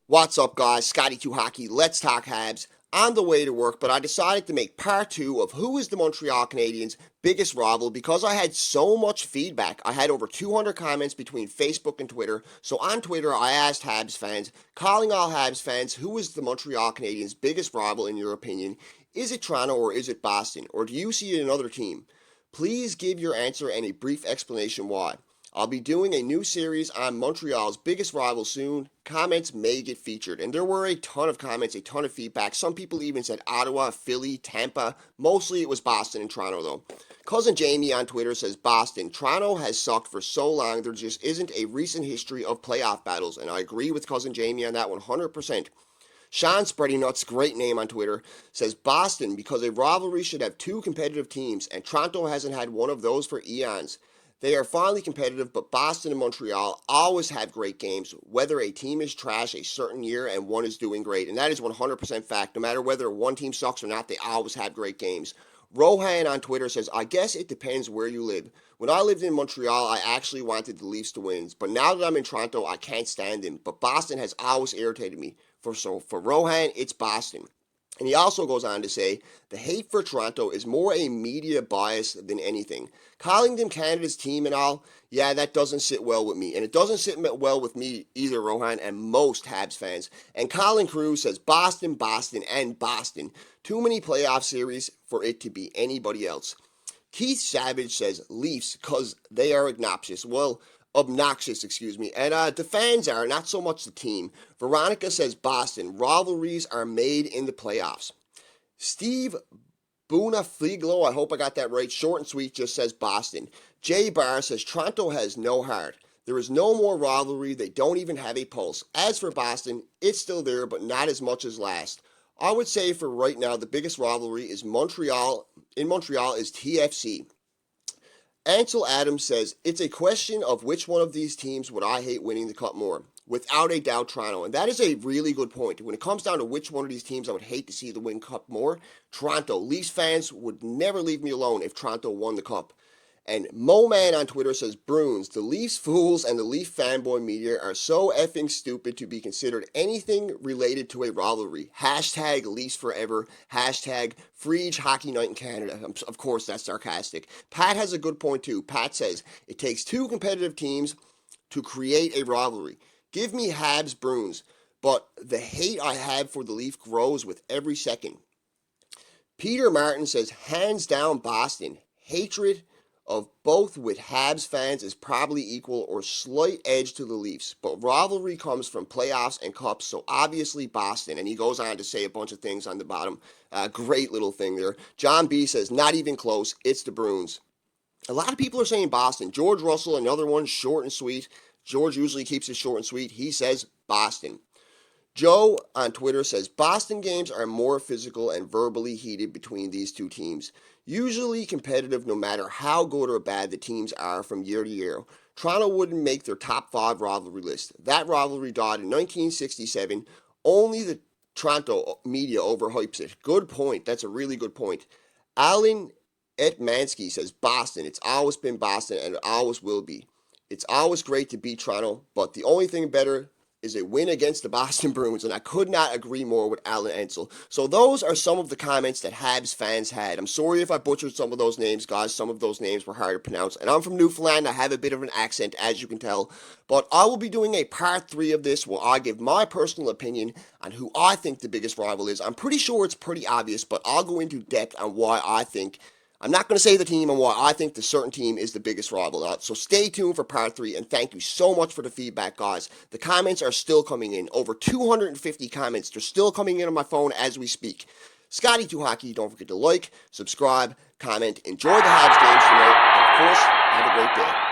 What's up, guys? Scotty2 Hockey. Let's talk Habs. On the way to work, but I decided to make part two of who is the Montreal Canadiens' biggest rival because I had so much feedback. I had over 200 comments between Facebook and Twitter. So on Twitter, I asked Habs fans, calling all Habs fans, who is the Montreal Canadiens' biggest rival in your opinion? Is it Toronto or is it Boston? Or do you see another team? Please give your answer and a brief explanation why. I'll be doing a new series on Montreal's biggest rival soon. Comments may get featured. And there were a ton of comments, a ton of feedback. Some people even said Ottawa, Philly, Tampa. Mostly it was Boston and Toronto, though. Cousin Jamie on Twitter says Boston. Toronto has sucked for so long, there just isn't a recent history of playoff battles. And I agree with Cousin Jamie on that 100%. Sean Spready Nuts, great name on Twitter, says Boston because a rivalry should have two competitive teams, and Toronto hasn't had one of those for eons. They are finally competitive, but Boston and Montreal always have great games, whether a team is trash a certain year and one is doing great. And that is 100% fact. No matter whether one team sucks or not, they always have great games. Rohan on Twitter says, I guess it depends where you live. When I lived in Montreal, I actually wanted the Leafs to win. But now that I'm in Toronto, I can't stand them. But Boston has always irritated me. For Rohan, it's Boston. And he also goes on to say, the hate for Toronto is more a media bias than anything. Calling them Canada's team and all, yeah, that doesn't sit well with me. And it doesn't sit well with me either, Rohan, and most Habs fans. And Colin Cruz says, Boston, Boston, and Boston. Too many playoff series for it to be anybody else. Keith Savage says, Leafs, because they are obnoxious. And the fans are, not so much the team. Veronica says Boston. Rivalries are made in the playoffs. Steve Bunafliglo, I hope I got that right, short and sweet, just says Boston. Jay Barr says Toronto has no heart. There is no more rivalry. They don't even have a pulse. As for Boston, it's still there, but not as much as last. I would say for right now, the biggest rivalry is Montreal. In Montreal is TFC. Ansel Adams says, it's a question of which one of these teams would I hate winning the cup more. Without a doubt, Toronto. And that is a really good point. When it comes down to which one of these teams I would hate to see the win cup more, Toronto. Leafs fans would never leave me alone if Toronto won the cup. And Moman on Twitter says, Bruins, the Leafs fools and the Leaf fanboy media are so effing stupid to be considered anything related to a rivalry. Hashtag Leafs forever. Hashtag Frege Hockey Night in Canada. Of course, that's sarcastic. Pat has a good point too. Pat says, it takes two competitive teams to create a rivalry. Give me Habs Bruins, but the hate I have for the Leaf grows with every second. Peter Martin says, hands down Boston. Hatred of both with Habs fans is probably equal or slight edge to the Leafs, but rivalry comes from playoffs and cups, so obviously Boston. And he goes on to say a bunch of things on the bottom. Great little thing there. John B says, not even close, it's the Bruins. A lot of people are saying Boston. George Russell, another one, short and sweet. George usually keeps it short and sweet. He says Boston. Joe on Twitter says, Boston games are more physical and verbally heated between these two teams. Usually competitive no matter how good or bad the teams are from year to year. Toronto wouldn't make their top 5 rivalry list. That rivalry died in 1967. Only the Toronto media overhypes it. Good point. That's a really good point. Alan Etmansky says, Boston. It's always been Boston and it always will be. It's always great to beat Toronto, but the only thing better is a win against the Boston Bruins, and I could not agree more with Alan Ensel. So those are some of the comments that Habs fans had. I'm sorry if I butchered some of those names, guys. Some of those names were hard to pronounce. And I'm from Newfoundland. I have a bit of an accent, as you can tell. But I will be doing a part 3 of this where I give my personal opinion on who I think the biggest rival is. I'm pretty sure it's pretty obvious, but I'll go into depth on why I think. I'm not going to say the team and why I think the certain team is the biggest rival. So stay tuned for part 3, and thank you so much for the feedback, guys. The comments are still coming in. Over 250 comments. They're still coming in on my phone as we speak. Scotty2 Hockey, don't forget to like, subscribe, comment, enjoy the Habs games tonight, and of course, have a great day.